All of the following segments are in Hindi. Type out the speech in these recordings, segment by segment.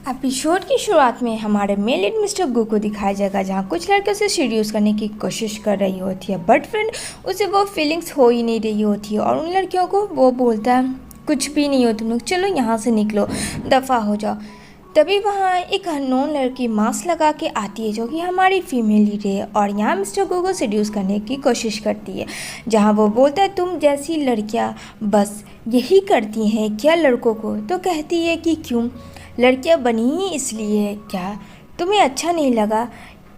एपिसोड की शुरुआत में हमारे मेल लीड मिस्टर गू को दिखाया जाएगा, जहाँ कुछ लड़के उसे सीड्यूस करने की कोशिश कर रही होती है, बट फ्रेंड उसे वो फीलिंग्स हो ही नहीं रही होती है। और उन लड़कियों को वो बोलता है कुछ भी नहीं हो तुम लोग, चलो यहाँ से निकलो, दफ़ा हो जाओ। तभी वहाँ एक अननोन लड़की मास्क लगा के आती है, जो कि हमारी फीमेल लीड है, और यहाँ मिस्टर गू को सीड्यूस करने की कोशिश करती है। जहाँ वो बोलता है तुम जैसी लड़कियाँ बस यही करती हैं क्या लड़कों को? तो कहती है कि क्यों, लड़कियां बनी ही इसलिए है क्या? तुम्हें अच्छा नहीं लगा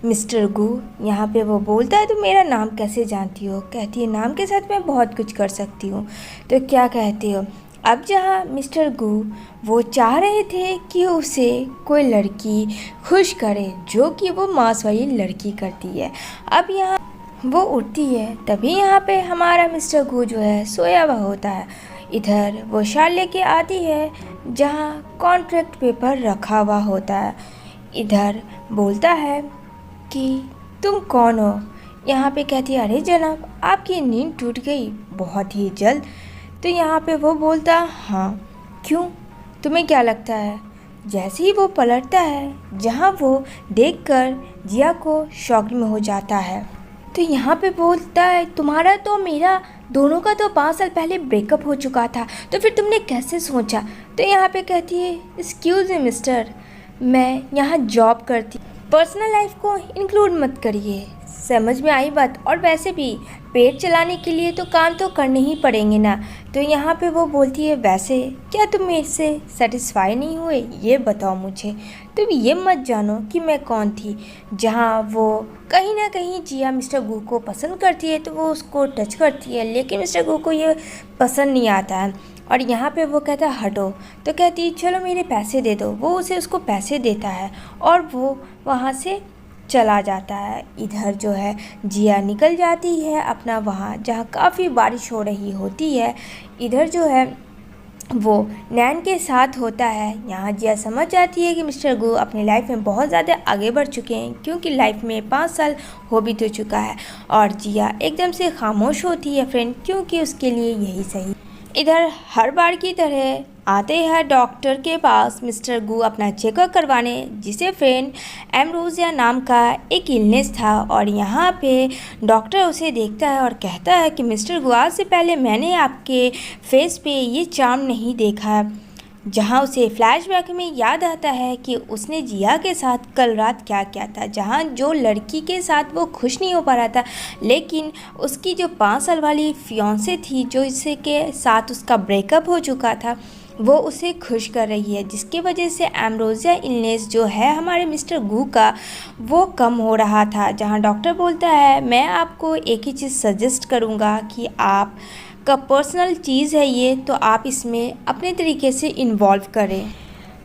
मिस्टर गू? यहाँ पे वो बोलता है तुम मेरा नाम कैसे जानती हो? कहती है नाम के साथ मैं बहुत कुछ कर सकती हूँ। तो क्या कहते हो? अब जहाँ मिस्टर गू वो चाह रहे थे कि उसे कोई लड़की खुश करे, जो कि वो मांस वाली लड़की करती है। अब यहाँ वो उठती है, तभी यहाँ पे हमारा मिस्टर गू जो है सोया हुआ होता है। इधर वो शाल लेके आती है, जहाँ कॉन्ट्रैक्ट पेपर रखा हुआ होता है। इधर बोलता है कि तुम कौन हो? यहाँ पे कहती है अरे जनाब आपकी नींद टूट गई बहुत ही जल्द। तो यहाँ पे वो बोलता हाँ, क्यों, तुम्हें क्या लगता है? जैसे ही वो पलटता है, जहाँ वो देखकर जिया को शॉक में हो जाता है। तो यहाँ पे बोलता है तुम्हारा तो मेरा दोनों का तो 5 साल पहले ब्रेकअप हो चुका था, तो फिर तुमने कैसे सोचा? तो यहाँ पे कहती है एक्सक्यूज़ मी मिस्टर, मैं यहाँ जॉब करती, पर्सनल लाइफ को इंक्लूड मत करिए। समझ में आई बात? और वैसे भी पेट चलाने के लिए तो काम तो करने ही पड़ेंगे ना। तो यहाँ पे वो बोलती है वैसे क्या तुम मेरे से सेटिस्फाई नहीं हुए? ये बताओ मुझे, तुम ये मत जानो कि मैं कौन थी। जहाँ वो कहीं ना कहीं जिया मिस्टर गू को पसंद करती है, तो वो उसको टच करती है, लेकिन मिस्टर गू को ये पसंद नहीं आता है। और यहाँ पे वो कहता है हटो। तो कहती है चलो मेरे पैसे दे दो। वो उसको पैसे देता है और वो वहाँ से चला जाता है। इधर जो है जिया निकल जाती है अपना वहाँ, जहाँ काफ़ी बारिश हो रही होती है। इधर जो है वो नैन के साथ होता है। यहाँ जिया समझ जाती है कि मिस्टर गू अपनी लाइफ में बहुत ज़्यादा आगे बढ़ चुके हैं, क्योंकि लाइफ में 5 साल हो भी तो चुका है। और जिया एकदम से खामोश होती है फ्रेंड, क्योंकि उसके लिए यही सही। इधर हर बार की तरह आते हैं डॉक्टर के पास मिस्टर गू अपना चेकअप करवाने, जिसे फ्रेंड एम्ब्रोसिया नाम का एक इलनेस था। और यहाँ पे डॉक्टर उसे देखता है और कहता है कि मिस्टर गू आज से पहले मैंने आपके फेस पे ये चार्म नहीं देखा। जहाँ उसे फ्लैशबैक में याद आता है कि उसने जिया के साथ कल रात क्या किया था, जहाँ जो लड़की के साथ वो खुश नहीं हो पा रहा था, लेकिन उसकी जो 5 साल वाली फियांसे थी, जो इसके के साथ उसका ब्रेकअप हो चुका था, वो उसे खुश कर रही है, जिसकी वजह से एम्ब्रोसिया इलनेस जो है हमारे मिस्टर गू का वो कम हो रहा था। जहाँ डॉक्टर बोलता है मैं आपको एक ही चीज़ सजेस्ट करूँगा कि आप का पर्सनल चीज़ है ये, तो आप इसमें अपने तरीके से इन्वॉल्व करें।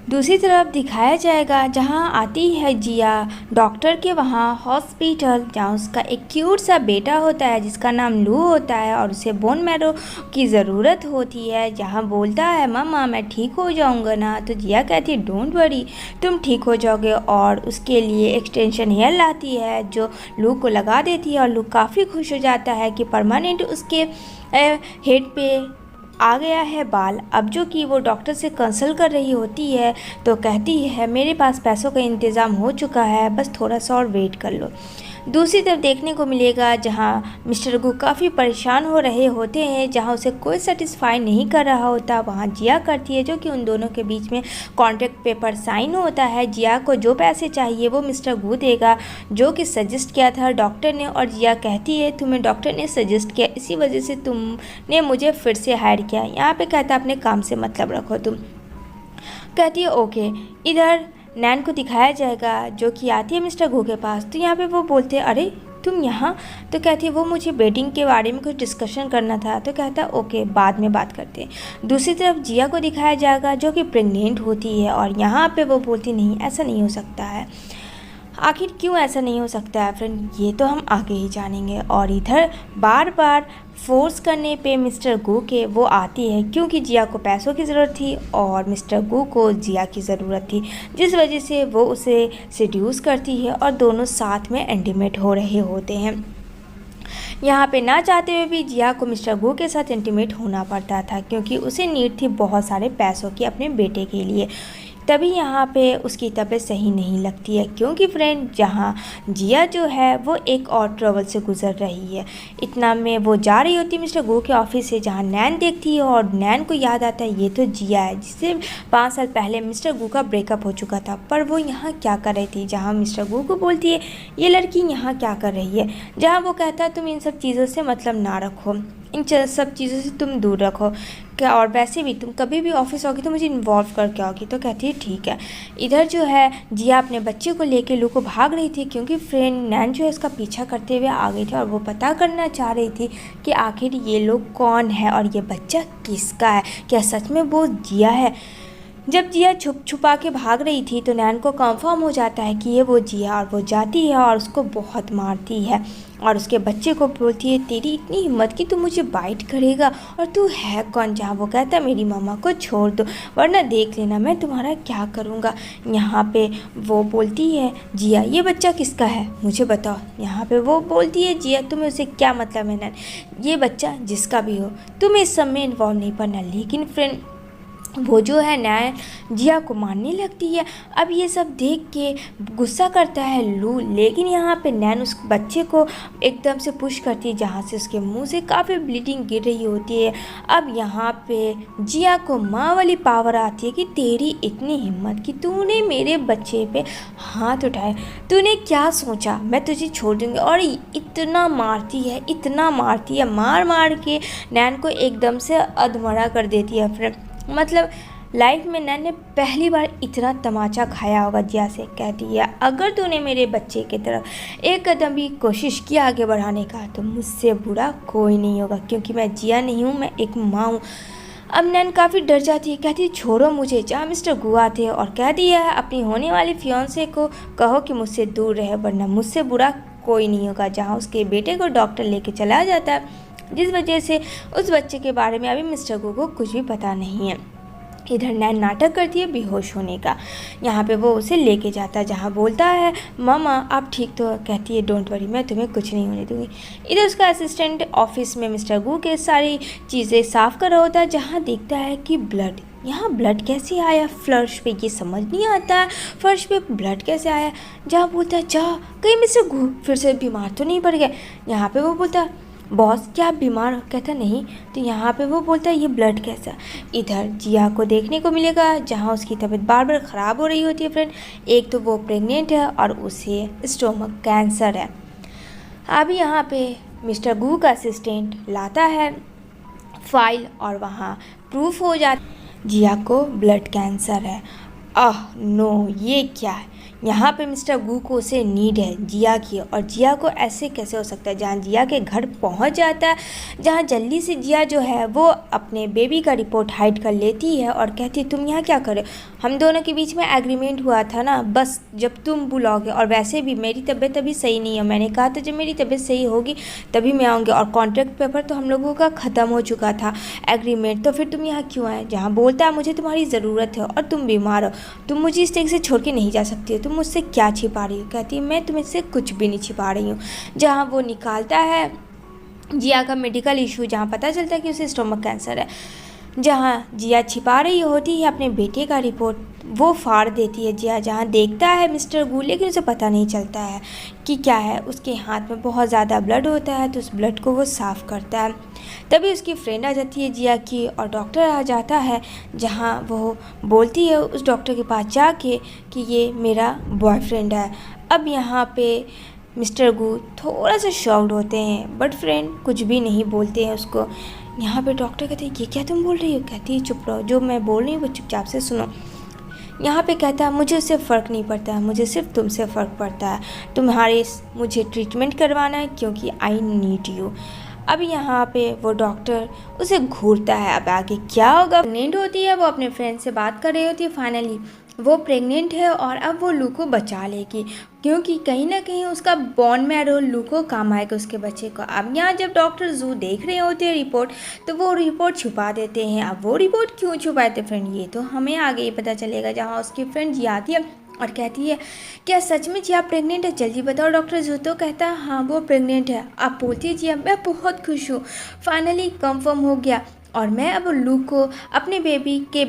दूसरी तरफ दिखाया जाएगा जहाँ आती है जिया डॉक्टर के वहाँ हॉस्पिटल, जहाँ उसका एक क्यूट सा बेटा होता है जिसका नाम लू होता है, और उसे बोन मैरो की ज़रूरत होती है। जहाँ बोलता है मम्मा मैं ठीक हो जाऊँगा ना? तो जिया कहती है डोंट वरी, तुम ठीक हो जाओगे। और उसके लिए एक्सटेंशन हेयर लाती है, जो लू को लगा देती है, और लू काफ़ी खुश हो जाता है कि परमानेंट उसके हेड पे आ गया है बाल। अब जो कि वो डॉक्टर से कंसल्ट कर रही होती है, तो कहती है मेरे पास पैसों का इंतज़ाम हो चुका है, बस थोड़ा सा और वेट कर लो। दूसरी तरफ देखने को मिलेगा जहाँ मिस्टर गू काफ़ी परेशान हो रहे होते हैं, जहाँ उसे कोई सेटिस्फाई नहीं कर रहा होता, वहाँ जिया करती है, जो कि उन दोनों के बीच में कॉन्ट्रैक्ट पेपर साइन होता है। जिया को जो पैसे चाहिए वो मिस्टर गू देगा, जो कि सजेस्ट किया था डॉक्टर ने। और जिया कहती है तुम्हें डॉक्टर ने सजेस्ट किया, इसी वजह से तुमने मुझे फिर से हायर किया। यहाँ पे कहता है अपने काम से मतलब रखो तुम। कहती है ओके। इधर नैन को दिखाया जाएगा, जो कि आती है मिस्टर गू के पास। तो यहाँ पे वो बोलते हैं अरे तुम यहाँ? तो कहती है वो मुझे बेटिंग के बारे में कुछ डिस्कशन करना था। तो कहता है ओके बाद में बात करते हैं। दूसरी तरफ जिया को दिखाया जाएगा, जो कि प्रेग्नेंट होती है, और यहाँ पे वो बोलती नहीं ऐसा नहीं हो सकता है। आखिर क्यों ऐसा नहीं हो सकता है फ्रेंड, ये तो हम आगे ही जानेंगे। और इधर बार बार फोर्स करने पे मिस्टर गू के वो आती है, क्योंकि जिया को पैसों की ज़रूरत थी और मिस्टर गू को जिया की ज़रूरत थी, जिस वजह से वो उसे सेड्यूस करती है और दोनों साथ में इंटीमेट हो रहे होते हैं। यहाँ पे ना चाहते हुए भी जिया को मिस्टर गू के साथ इंटीमेट होना पड़ता था, क्योंकि उसे नीड थी बहुत सारे पैसों की अपने बेटे के लिए। तभी यहाँ पे उसकी तबीयत सही नहीं लगती है, क्योंकि फ्रेंड जहाँ जिया जो है वो एक और ट्रबल से गुजर रही है। इतना में वो जा रही होती है मिस्टर गो के ऑफिस से, जहाँ नैन देखती है और नैन को याद आता है ये तो जिया है जिससे 5 साल पहले मिस्टर गो का ब्रेकअप हो चुका था। पर वो यहाँ क्या कर रही थी, जहाँ मिस्टर गो को बोलती है ये लड़की यहाँ क्या कर रही है, जहाँ वो कहता है तुम इन सब चीज़ों से मतलब ना रखो, इन सब चीज़ों से तुम दूर रखो क्या, और वैसे भी तुम कभी भी ऑफिस आओगी तो मुझे इन्वॉल्व करके आओगी। तो कहती है ठीक है। इधर जो है जिया अपने बच्चे को लेके लू को भाग रही थी, क्योंकि फ्रेंड नैन जो है उसका पीछा करते हुए आ गई थी और वो पता करना चाह रही थी कि आखिर ये लोग कौन है और ये बच्चा किसका है, क्या सच में वो जिया है। जब जिया छुप छुपा के भाग रही थी तो नैन को कंफर्म हो जाता है कि ये वो जिया, और वो जाती है और उसको बहुत मारती है और उसके बच्चे को बोलती है तेरी इतनी हिम्मत कि तू मुझे बाइट करेगा, और तू है कौन। जहाँ वो कहता है मेरी मम्मा को छोड़ दो वरना देख लेना मैं तुम्हारा क्या करूँगा। यहाँ पे वो बोलती है जिया ये बच्चा किसका है मुझे बताओ। यहाँ पे वो बोलती है जिया तुम्हें उसे क्या मतलब है नैन, ये बच्चा जिसका भी हो तुम्हें इस सब में इन्वॉल्व नहीं पड़ना। लेकिन फ्रेंड वो जो है नैन जिया को मारने लगती है। अब ये सब देख के गुस्सा करता है लू, लेकिन यहाँ पे नैन उस बच्चे को एकदम से पुश करती है, जहाँ से उसके मुंह से काफ़ी ब्लीडिंग गिर रही होती है। अब यहाँ पे जिया को माँ वाली पावर आती है कि तेरी इतनी हिम्मत कि तूने मेरे बच्चे पे हाथ उठाए, तूने क्या सोचा मैं तुझे छोड़ दूँगी। और इतना मारती है, इतना मारती है, मार मार के नैन को एकदम से अधमरा कर देती है। फिर मतलब लाइफ में नैन ने पहली बार इतना तमाचा खाया होगा जिया से। कहती है अगर तूने मेरे बच्चे की तरफ एक कदम भी कोशिश किया आगे बढ़ाने का तो मुझसे बुरा कोई नहीं होगा, क्योंकि मैं जिया नहीं हूँ, मैं एक माँ हूँ। अब नैन काफ़ी डर जाती है, कहती है छोड़ो मुझे। जहाँ मिस्टर गु आते हैं और कह दिया है अपनी होने वाली फियांसे को कहो कि मुझसे दूर रहे वरना मुझसे बुरा कोई नहीं होगा। जहाँ उसके बेटे को डॉक्टर लेके चला जाता है, जिस वजह से उस बच्चे के बारे में अभी मिस्टर गो को कुछ भी पता नहीं है। इधर नैन नाटक करती है बेहोश होने का। यहाँ पे वो उसे लेके जाता है, जहाँ बोलता है मामा आप ठीक तो। कहती है डोंट वरी मैं तुम्हें कुछ नहीं होने दूँगी। इधर उसका असिस्टेंट ऑफिस में मिस्टर गू के सारी चीज़ें साफ़ कर रहा होता है, जहाँ देखता है कि ब्लड, यहाँ ब्लड कैसे आया फर्श पे, ये समझ नहीं आता है फर्श पे ब्लड कैसे आया। जहाँ बोलता है जा कहीं मिस्टर गू फिर से बीमार तो नहीं पड़ गया। यहाँ पे वो बोलता है बॉस क्या आप बीमार हो। कहता नहीं। तो यहाँ पे वो बोलता है ये ब्लड कैसा। इधर जिया को देखने को मिलेगा जहाँ उसकी तबीयत बार बार ख़राब हो रही होती है फ्रेंड। एक तो वो प्रेग्नेंट है और उसे स्टोमक कैंसर है। अब यहाँ पे मिस्टर गू का असिस्टेंट लाता है फाइल और वहाँ प्रूफ हो जाता जिया को ब्लड कैंसर है। नो ये क्या है। यहाँ पे मिस्टर गू को उसे नीड है जिया की, और जिया को ऐसे कैसे हो सकता है। जहाँ जिया के घर पहुँच जाता है, जहाँ जल्दी से जिया जो है वो अपने बेबी का रिपोर्ट हाइड कर लेती है और कहती है तुम यहाँ क्या करे, हम दोनों के बीच में एग्रीमेंट हुआ था ना, बस जब तुम बुलाओगे, और वैसे भी मेरी तबीयत अभी सही नहीं है, मैंने कहा था जब मेरी तबीयत सही होगी तभी मैं आऊँगी, और कॉन्ट्रैक्ट पेपर तो हम लोगों का ख़त्म हो चुका था एग्रीमेंट, तो फिर तुम यहाँ क्यों आए। जहाँ बोलता है मुझे तुम्हारी ज़रूरत है और तुम बीमार हो, तुम मुझे इस तरीके से छोड़ के नहीं जा सकती हो, तुम मुझसे क्या छिपा रही हो। कहती है मैं तुमसे कुछ भी नहीं छिपा रही हूँ। जहाँ वो निकालता है जिया का मेडिकल इशू, जहाँ पता चलता है कि उसे स्टोमक कैंसर है। जहाँ जिया छिपा रही होती है अपने बेटे का रिपोर्ट, वो फाड़ देती है जिया। जहाँ देखता है मिस्टर गू, लेकिन उसे पता नहीं चलता है कि क्या है। उसके हाथ में बहुत ज़्यादा ब्लड होता है तो उस ब्लड को वो साफ़ करता है। तभी उसकी फ्रेंड आ जाती है जिया की और डॉक्टर आ जाता है, जहाँ वो बोलती है उस डॉक्टर के पास जाके कि ये मेरा बॉयफ्रेंड है। अब यहाँ पे मिस्टर गू थोड़ा सा शॉक्ड होते हैं, बट फ्रेंड कुछ भी नहीं बोलते हैं उसको। यहाँ पे डॉक्टर कहते हैं ये क्या तुम बोल रही हो। कहती है चुप रहो, जो मैं बोल रही हूँ वो चुपचाप से सुनो। यहाँ पे कहता है मुझे उससे फ़र्क नहीं पड़ता है, मुझे सिर्फ तुमसे फ़र्क पड़ता है, तुम्हारे मुझे ट्रीटमेंट करवाना है क्योंकि आई नीड यू। अब यहाँ पे वो डॉक्टर उसे घूरता है। अब आगे क्या होगा। प्रेग्नेंट होती है, वो अपने फ्रेंड से बात कर रही होती है, फाइनली वो प्रेग्नेंट है और अब वो लू को बचा लेगी, क्योंकि कहीं ना कहीं उसका बॉन मैरो लू को काम आएगा उसके बच्चे को। अब यहाँ जब डॉक्टर जू देख रहे होते हैं रिपोर्ट, तो वो रिपोर्ट छुपा देते हैं। अब वो रिपोर्ट क्यों छुपाए थे फ्रेंड, ये तो हमें आगे ही पता चलेगा। जहाँ उसकी फ्रेंड जी आती है और कहती है क्या सच में जिया प्रेग्नेंट है, जल्दी बताओ डॉक्टर जू। तो कहता है हाँ वो प्रेग्नेंट है। आप बोलती है जिया मैं बहुत खुश हूँ, फाइनली कंफर्म हो गया और मैं अब लू को अपने बेबी के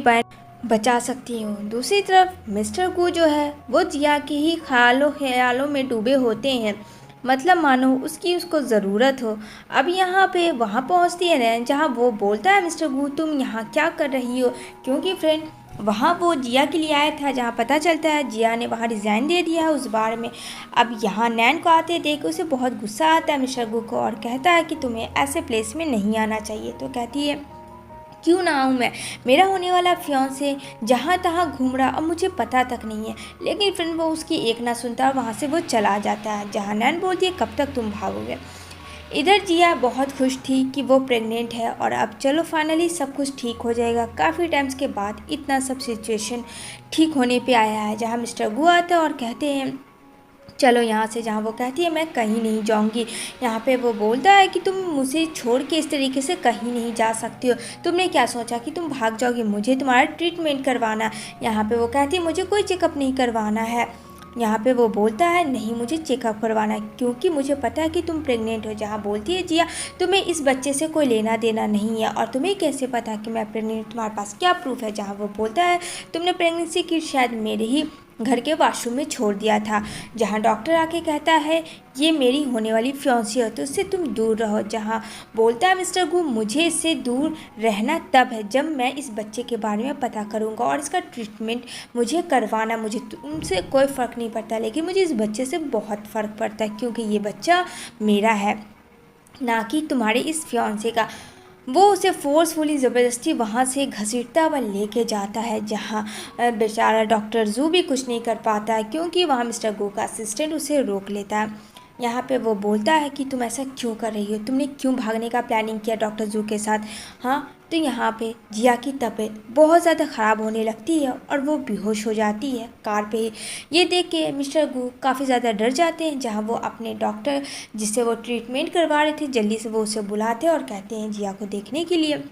बचा सकती हूँ। दूसरी तरफ मिस्टर गू जो है वो जिया के ही ख्यालों में डूबे होते हैं, मतलब मानो उसकी उसको ज़रूरत हो। अब यहाँ पे वहाँ पहुँचती है नैन, जहाँ वो बोलता है मिस्टर गू तुम यहाँ क्या कर रही हो, क्योंकि फ्रेंड वहाँ वो जिया के लिए आया था, जहाँ पता चलता है जिया ने वहाँ रिज़ाइन दे दिया है उस बार में। अब यहाँ नैन को आते देख उसे बहुत गुस्सा आता है मिस्टर गू को, और कहता है कि तुम्हें ऐसे प्लेस में नहीं आना चाहिए। तो कहती है क्यों ना आऊँ मैं, मेरा होने वाला फियांसे जहाँ तहाँ घूम रहा और मुझे पता तक नहीं है। लेकिन फिर वो उसकी एक ना सुनता, वहाँ से वो चला जाता है। जहाँ नैन बोलती है कब तक तुम भागोगे। इधर जिया बहुत खुश थी कि वो प्रेग्नेंट है और अब चलो फाइनली सब कुछ ठीक हो जाएगा। काफ़ी टाइम्स के बाद इतना सब सिचुएशन ठीक होने पे आया है। जहाँ मिस्टर गु आता है और कहते हैं चलो यहाँ से, जहाँ वो कहती है मैं कहीं नहीं जाऊँगी। यहाँ पे वो बोलता है कि तुम मुझे छोड़ के इस तरीके से कहीं नहीं जा सकती हो, तुमने क्या सोचा कि तुम भाग जाओगी, मुझे तुम्हारा ट्रीटमेंट करवाना। यहाँ पे वो कहती है मुझे कोई चेकअप नहीं करवाना है। यहाँ पे वो बोलता है नहीं मुझे चेकअप करवाना है क्योंकि मुझे पता है कि तुम प्रेग्नेंट हो। जहाँ बोलती है जिया तुम्हें इस बच्चे से कोई लेना देना नहीं है और तुम्हें कैसे पता कि मैं प्रेग्नेंट, तुम्हारे पास क्या प्रूफ है। जहाँ वो बोलता है तुमने प्रेगनेंसी की शायद मेरे ही घर के वॉशरूम में छोड़ दिया था। जहाँ डॉक्टर आके कहता है ये मेरी होने वाली फियांसी है तो उससे तुम दूर रहो। जहाँ बोलता है मिस्टर गू मुझे इससे दूर रहना तब है जब मैं इस बच्चे के बारे में पता करूँगा और इसका ट्रीटमेंट मुझे करवाना। मुझे तुमसे कोई फ़र्क नहीं पड़ता, लेकिन मुझे इस बच्चे से बहुत फ़र्क पड़ता है क्योंकि ये बच्चा मेरा है, ना कि तुम्हारे इस फियांसे का। वो उसे फोर्सफुली ज़बरदस्ती वहाँ से घसीटता हुआ लेके जाता है, जहाँ बेचारा डॉक्टर जू भी कुछ नहीं कर पाता है क्योंकि वहाँ मिस्टर गो का असिस्टेंट उसे रोक लेता है। यहाँ पे वो बोलता है कि तुम ऐसा क्यों कर रही हो, तुमने क्यों भागने का प्लानिंग किया डॉक्टर जू के साथ। हाँ, तो यहाँ पे जिया की तबीयत बहुत ज़्यादा ख़राब होने लगती है और वो बेहोश हो जाती है कार पे ही। ये देख के मिस्टर गू काफ़ी ज़्यादा डर जाते हैं। जहाँ वो अपने डॉक्टर जिससे वो ट्रीटमेंट करवा रहे थे जल्दी से वो उसे बुलाते हैं और कहते हैं जिया को देखने के लिए।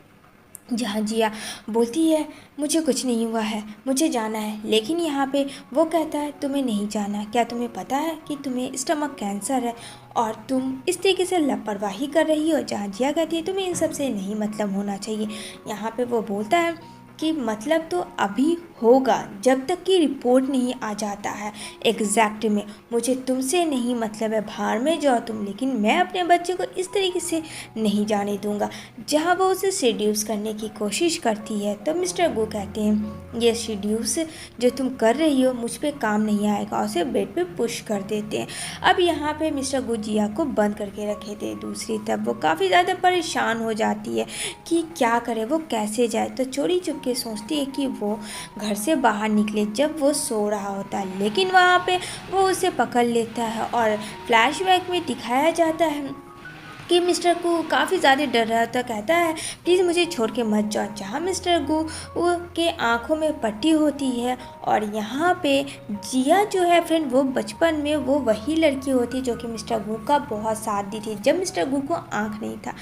जहाँ जिया बोलती है मुझे कुछ नहीं हुआ है, मुझे जाना है। लेकिन यहाँ पे वो कहता है तुम्हें नहीं जाना, क्या तुम्हें पता है कि तुम्हें स्टमक कैंसर है और तुम इस तरीके से लापरवाही कर रही हो। जहाँ जिया कहती है तुम्हें इन सब से नहीं मतलब होना चाहिए। यहाँ पे वो बोलता है कि मतलब तो अभी होगा जब तक कि रिपोर्ट नहीं आ जाता है एग्जैक्ट में, मुझे तुमसे नहीं मतलब है, बाहर में जाओ तुम, लेकिन मैं अपने बच्चे को इस तरीके से नहीं जाने दूंगा। जहाँ वो उसे सीड्यूस करने की कोशिश करती है तो मिस्टर गो कहते हैं ये सीड्यूस जो तुम कर रही हो मुझ पे काम नहीं आएगा, उसे बेड पे पुश कर देते हैं। अब यहाँ पे मिस्टर गो जिया को बंद करके रखे थे। दूसरी तरफ वो काफ़ी ज़्यादा परेशान हो जाती है कि क्या करे, वो कैसे जाए। तो चोरी चुप के सोचती है कि वो घर से बाहर निकले जब वो सो रहा होता है, लेकिन वहाँ पे वो उसे पकड़ लेता है और फ्लैशबैक में दिखाया जाता है कि मिस्टर गू काफ़ी ज़्यादा डर रहा था। कहता है प्लीज़ मुझे छोड़ के मत जाओ। जहाँ मिस्टर गू के आँखों में पट्टी होती है और यहाँ पे जिया जो है फ्रेंड वो बचपन में वो वही लड़की होती है जो कि मिस्टर गू का बहुत साथ दी थी जब मिस्टर गू को आँख नहीं था।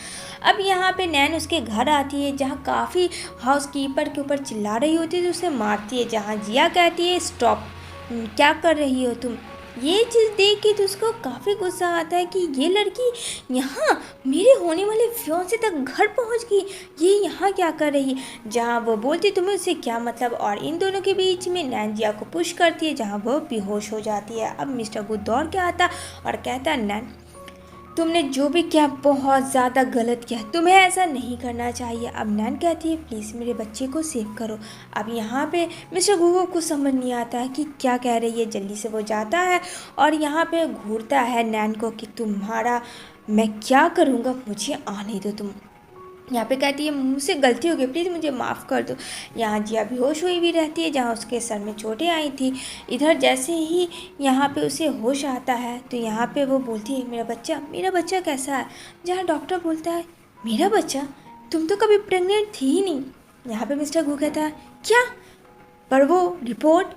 अब यहाँ पे नैन उसके घर आती है जहाँ काफ़ी हाउस कीपर के ऊपर चिल्ला रही होती है तो उसे मारती है। जहाँ जिया कहती है स्टॉप, क्या कर रही हो तुम। ये चीज़ देख के तो उसको काफ़ी गुस्सा आता है कि ये लड़की यहाँ मेरे होने वाले फियांसे तक घर पहुँच गई, ये यहाँ क्या कर रही है। जहाँ वो बोलती तुम्हें उससे क्या मतलब, और इन दोनों के बीच में नैन जिया को पुश करती है जहाँ वो बेहोश हो जाती है। अब मिस्टर गुड दौड़ के आता और कहता है नैन तुमने जो भी किया बहुत ज़्यादा गलत किया, तुम्हें ऐसा नहीं करना चाहिए। अब नैन कहती है प्लीज़ मेरे बच्चे को सेव करो। अब यहाँ पे मिस्टर गूगो को समझ नहीं आता है कि क्या कह रही है। जल्दी से वो जाता है और यहाँ पे घूरता है नैन को कि तुम्हारा मैं क्या करूँगा, मुझे आने दो तुम। यहाँ पे कहती है मुझसे गलती हो गई, प्लीज़ मुझे माफ़ कर दो। यहाँ जिया बेहोश हुई भी रहती है जहाँ उसके सर में चोटें आई थी। इधर जैसे ही यहाँ पे उसे होश आता है तो यहाँ पे वो बोलती है मेरा बच्चा कैसा है। जहाँ डॉक्टर बोलता है मेरा बच्चा, तुम तो कभी प्रेग्नेंट थी ही नहीं। यहाँ पे मिस्टर गू कहता है क्या, पर वो रिपोर्ट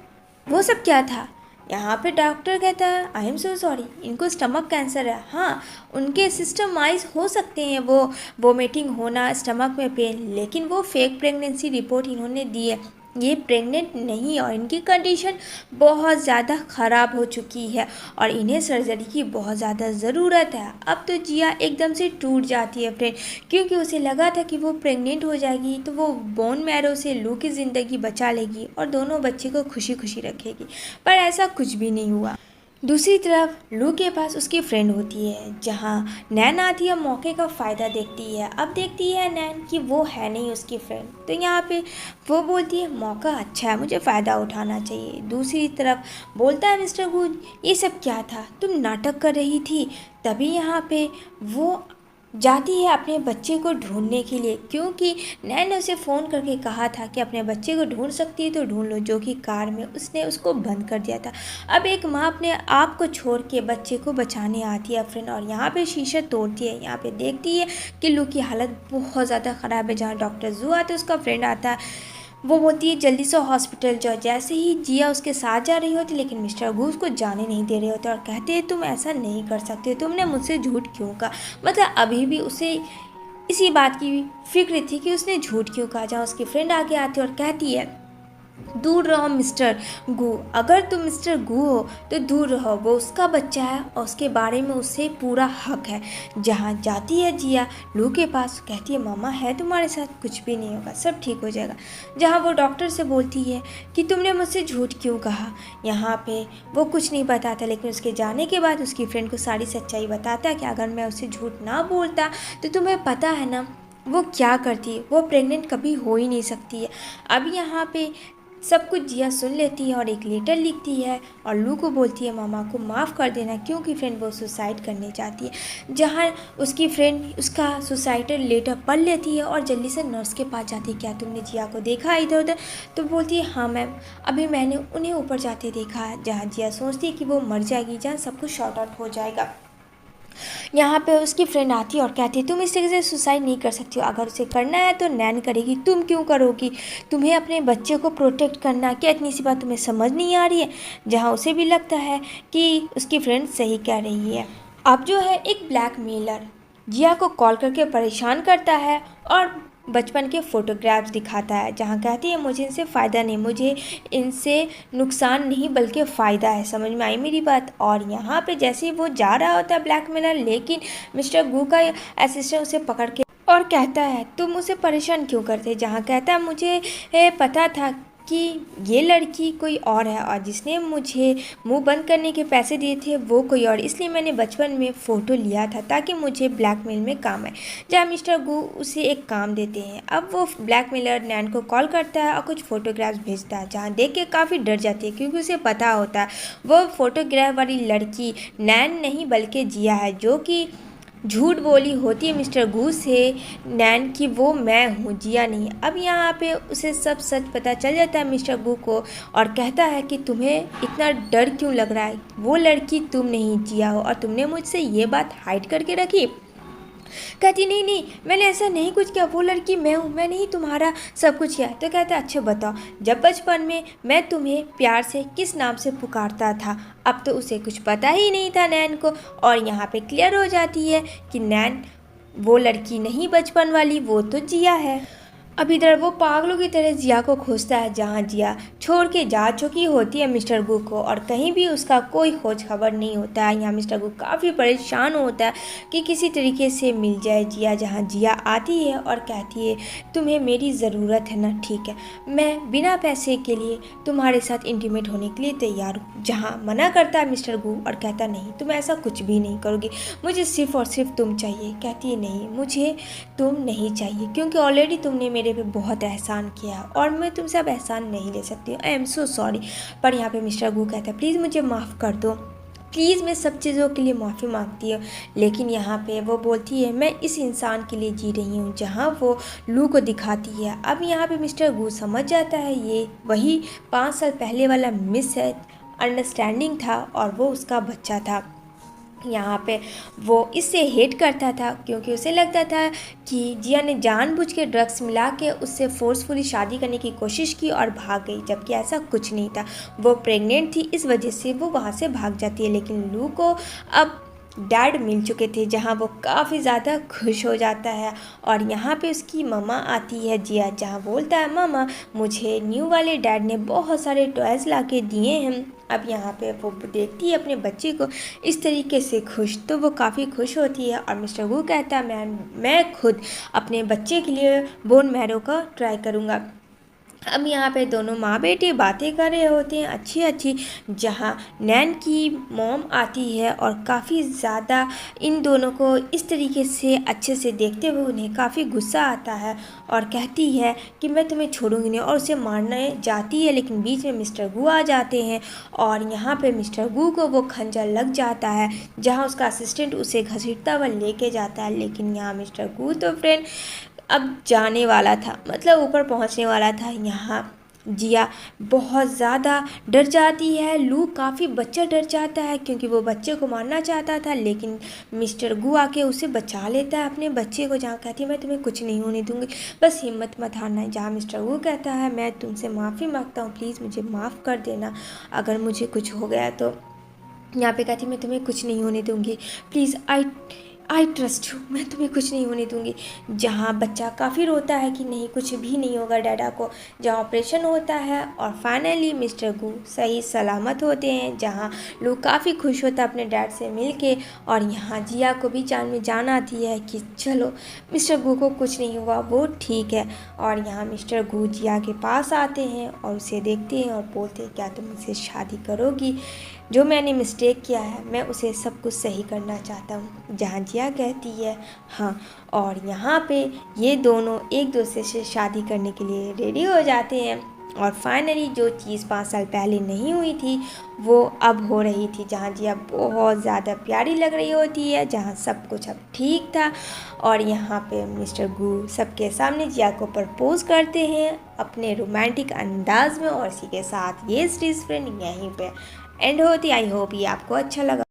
वो सब क्या था। यहाँ पे डॉक्टर कहता है आई एम सो सॉरी, इनको स्टमक कैंसर है। हाँ, उनके सिस्टमाइज हो सकते हैं वो वोमिटिंग होना, स्टमक में पेन, लेकिन वो फेक प्रेगनेंसी रिपोर्ट इन्होंने दी है। ये प्रेग्नेंट नहीं और इनकी कंडीशन बहुत ज़्यादा ख़राब हो चुकी है और इन्हें सर्जरी की बहुत ज़्यादा ज़रूरत है। अब तो जिया एकदम से टूट जाती है फ्रेंड, क्योंकि उसे लगा था कि वो प्रेग्नेंट हो जाएगी तो वो बोन मैरो से लू की ज़िंदगी बचा लेगी और दोनों बच्चे को खुशी खुशी रखेगी, पर ऐसा कुछ भी नहीं हुआ। दूसरी तरफ लू के पास उसकी फ्रेंड होती है, जहाँ नैन आती है, मौके का फ़ायदा देखती है। अब देखती है नैन कि वो है नहीं उसकी फ्रेंड, तो यहाँ पे वो बोलती है मौका अच्छा है, मुझे फ़ायदा उठाना चाहिए। दूसरी तरफ बोलता है मिस्टर गुड, ये सब क्या था, तुम नाटक कर रही थी। तभी यहाँ पे वो जाती है अपने बच्चे को ढूंढने के लिए, क्योंकि नैन ने उसे फ़ोन करके कहा था कि अपने बच्चे को ढूंढ सकती है तो ढूंढ लो, जो कि कार में उसने उसको बंद कर दिया था। अब एक माँ अपने आप को छोड़ के बच्चे को बचाने आती है फ्रेंड, और यहाँ पे शीशा तोड़ती है। यहाँ पे देखती है कि लू की हालत बहुत ज़्यादा ख़राब है। जहाँ डॉक्टर जू आता है, उसका फ्रेंड आता है, वो बोलती है जल्दी से हॉस्पिटल जाओ। जैसे ही जिया उसके साथ जा रही होती, लेकिन मिस्टर गू उसको जाने नहीं दे रहे होते और कहते हैं तुम ऐसा नहीं कर सकते, तुमने मुझसे झूठ क्यों कहा। मतलब अभी भी उसे इसी बात की फिक्र थी कि उसने झूठ क्यों कहा। जहाँ उसकी फ्रेंड आगे आती है और कहती है दूर रहो मिस्टर गू, अगर तुम मिस्टर गू हो तो दूर रहो, वो उसका बच्चा है और उसके बारे में उसे पूरा हक है। जहाँ जाती है जिया लू के पास, कहती है मामा है तुम्हारे साथ, कुछ भी नहीं होगा, सब ठीक हो जाएगा। जहाँ वो डॉक्टर से बोलती है कि तुमने मुझसे झूठ क्यों कहा। यहाँ पे वो कुछ नहीं बताता, लेकिन उसके जाने के बाद उसकी फ्रेंड को सारी सच्चाई बताता है कि अगर मैं उसे झूठ ना बोलता तो तुम्हें पता है ना वो क्या करती, वो प्रेग्नेंट कभी हो ही नहीं सकती है। अब यहाँ पे सब कुछ जिया सुन लेती है और एक लेटर लिखती है और लू को बोलती है मामा को माफ़ कर देना, क्योंकि फ्रेंड वो सुसाइड करने चाहती है। जहाँ उसकी फ्रेंड उसका सुसाइडल लेटर पढ़ लेती है और जल्दी से नर्स के पास जाती है, क्या तुमने जिया को देखा इधर उधर। तो बोलती है हाँ मैम, अभी मैंने उन्हें ऊपर जाते देखा है। जहाँ जिया सोचती है कि वो मर जाएगी, जहाँ सब कुछ शॉर्ट आउट हो जाएगा। यहाँ पे उसकी फ्रेंड आती है और कहती है तुम इस तरीके से सुसाइड नहीं कर सकती हो, अगर उसे करना है तो नैन करेगी, तुम क्यों करोगी, तुम्हें अपने बच्चे को प्रोटेक्ट करना, क्या इतनी सी बात तुम्हें समझ नहीं आ रही है। जहाँ उसे भी लगता है कि उसकी फ्रेंड सही कह रही है। अब जो है एक ब्लैकमेलर जिया को कॉल करके परेशान करता है और बचपन के फ़ोटोग्राफ्स दिखाता है, जहाँ कहती है मुझे इनसे फ़ायदा नहीं, मुझे इनसे नुकसान नहीं बल्कि फ़ायदा है। समझ में आई मेरी बात। और यहाँ पे जैसे ही वो जा रहा होता है ब्लैकमेलर, लेकिन मिस्टर गू का असिस्टेंट उसे पकड़ के और कहता है तुम उसे परेशान क्यों करते। जहाँ कहता है मुझे पता था कि ये लड़की कोई और है और जिसने मुझे मुंह बंद करने के पैसे दिए थे वो कोई और, इसलिए मैंने बचपन में फ़ोटो लिया था ताकि मुझे ब्लैकमेल में काम आए। जहाँ मिस्टर गू उसे एक काम देते हैं। अब वो ब्लैकमेलर नैन को कॉल करता है और कुछ फ़ोटोग्राफ्स भेजता है, जहाँ देख के काफ़ी डर जाती है, क्योंकि उसे पता होता है वो फ़ोटोग्राफ वाली लड़की नैन नहीं बल्कि जिया है, जो कि झूठ बोली होती है मिस्टर गू से नैन की वो मैं हूँ, जिया नहीं। अब यहाँ पे उसे सब सच पता चल जाता है मिस्टर गू को और कहता है कि तुम्हें इतना डर क्यों लग रहा है, वो लड़की तुम नहीं जिया हो और तुमने मुझसे ये बात हाइड करके रखी। कहती नहीं नहीं मैंने ऐसा नहीं कुछ किया, वो लड़की मैं हूँ, मैंने ही तुम्हारा सब कुछ किया। तो कहता अच्छा बताओ जब बचपन में मैं तुम्हें प्यार से किस नाम से पुकारता था। अब तो उसे कुछ पता ही नहीं था नैन को, और यहाँ पे क्लियर हो जाती है कि नैन वो लड़की नहीं बचपन वाली, वो तो जिया है। अब इधर वो पागलों की तरह जिया को खोजता है, जहाँ जिया छोड़ के जा चुकी होती है मिस्टर गू को और कहीं भी उसका कोई खोज खबर नहीं होता है। यहाँ मिस्टर गू काफ़ी परेशान होता है कि किसी तरीके से मिल जाए जिया। जहाँ जिया आती है और कहती है तुम्हें मेरी ज़रूरत है ना, ठीक है मैं बिना पैसे के लिए तुम्हारे साथ इंटीमेट होने के लिए तैयार हूँ। जहाँ मना करता है मिस्टर गू और कहता नहीं तुम ऐसा कुछ भी नहीं करोगी, मुझे सिर्फ़ और सिर्फ तुम चाहिए। कहती है नहीं मुझे तुम नहीं चाहिए, क्योंकि ऑलरेडी तुमने मेरे पे बहुत एहसान किया और मैं तुमसे अब एहसान नहीं ले सकती हूँ, आई एम सो सॉरी। पर यहाँ पे मिस्टर गू कहता है प्लीज़ मुझे माफ़ कर दो, प्लीज़ मैं सब चीज़ों के लिए माफ़ी मांगती हूँ। लेकिन यहाँ पे वो बोलती है मैं इस इंसान के लिए जी रही हूँ, जहाँ वो लू को दिखाती है। अब यहाँ पे मिस्टर गू समझ जाता है ये वही 5 साल पहले वाला मिस अंडरस्टैंडिंग था और वो उसका बच्चा था। यहाँ पे वो इससे हेट करता था, क्योंकि उसे लगता था कि जिया ने जानबूझ के ड्रग्स मिला के उससे फोर्सफुली शादी करने की कोशिश की और भाग गई, जबकि ऐसा कुछ नहीं था। वो प्रेग्नेंट थी, इस वजह से वो वहाँ से भाग जाती है। लेकिन लू को अब डैड मिल चुके थे, जहाँ वो काफ़ी ज़्यादा खुश हो जाता है। और यहाँ पे उसकी मम्मा आती है जिया, जहाँ बोलता है मामा मुझे न्यू वाले डैड ने बहुत सारे टॉयज़ ला के दिए हैं। अब यहाँ पे वो देखती है अपने बच्चे को इस तरीके से खुश, तो वो काफ़ी खुश होती है। और मिस्टर वू कहता है मैं खुद अपने बच्चे के लिए बोन मैरो का ट्राई करूँगा। अब यहाँ पे दोनों माँ बेटे बातें कर रहे होते हैं अच्छी अच्छी, जहाँ नैन की मॉम आती है और काफ़ी ज़्यादा इन दोनों को इस तरीके से अच्छे से देखते हुए उन्हें काफ़ी गुस्सा आता है और कहती है कि मैं तुम्हें छोड़ूंगी नहीं, और उसे मारने जाती है। लेकिन बीच में मिस्टर गू आ जाते हैं और यहाँ पे मिस्टर गू को वो खंजर लग जाता है, जहाँ उसका असिस्टेंट उसे घसीटता हुआ लेके जाता है। लेकिन यहाँ मिस्टर गू तो फ्रेंड अब जाने वाला था, मतलब ऊपर पहुंचने वाला था। यहाँ जिया बहुत ज़्यादा डर जाती है, लू काफ़ी बच्चा डर जाता है क्योंकि वो बच्चे को मारना चाहता था, लेकिन मिस्टर गू आके उसे बचा लेता है अपने बच्चे को, जहाँ कहती है मैं तुम्हें कुछ नहीं होने दूंगी, बस हिम्मत मत हारना है। जहाँ मिस्टर गू कहता है मैं तुमसे माफ़ी मांगता हूँ, प्लीज़ मुझे माफ़ कर देना अगर मुझे कुछ हो गया तो। यहाँ पे कहती मैं तुम्हें कुछ नहीं होने दूंगी, प्लीज़ आई ट्रस्ट यू, मैं तुम्हें कुछ नहीं होने दूंगी। जहाँ बच्चा काफ़ी रोता है कि नहीं कुछ भी नहीं होगा डैडा को। जहाँ ऑपरेशन होता है और फाइनली मिस्टर गू सही सलामत होते हैं, जहाँ लोग काफ़ी खुश होता है अपने डैड से मिल के। और यहाँ जिया को भी जान में जान आती है कि चलो मिस्टर गू को कुछ नहीं हुआ, वो ठीक है। और यहाँ मिस्टर गू जिया के पास आते हैं और उसे देखते हैं और बोलते हैं क्या तुम मुझसे शादी करोगी, जो मैंने मिस्टेक किया है मैं उसे सब कुछ सही करना चाहता हूँ। जहाँ जिया कहती है हाँ, और यहाँ पे ये दोनों एक दूसरे से शादी करने के लिए रेडी हो जाते हैं। और फाइनली जो चीज़ 5 साल पहले नहीं हुई थी वो अब हो रही थी, जहाँ जिया बहुत ज़्यादा प्यारी लग रही होती है, जहाँ सब कुछ अब ठीक था। और यहाँ पे मिस्टर गू सबके सामने जिया को प्रपोज करते हैं अपने रोमांटिक अंदाज में। और इसी के साथ ये सीरीज़ फ्रेंड यहीं पे एंड होती। आई होप ये आपको अच्छा लगा।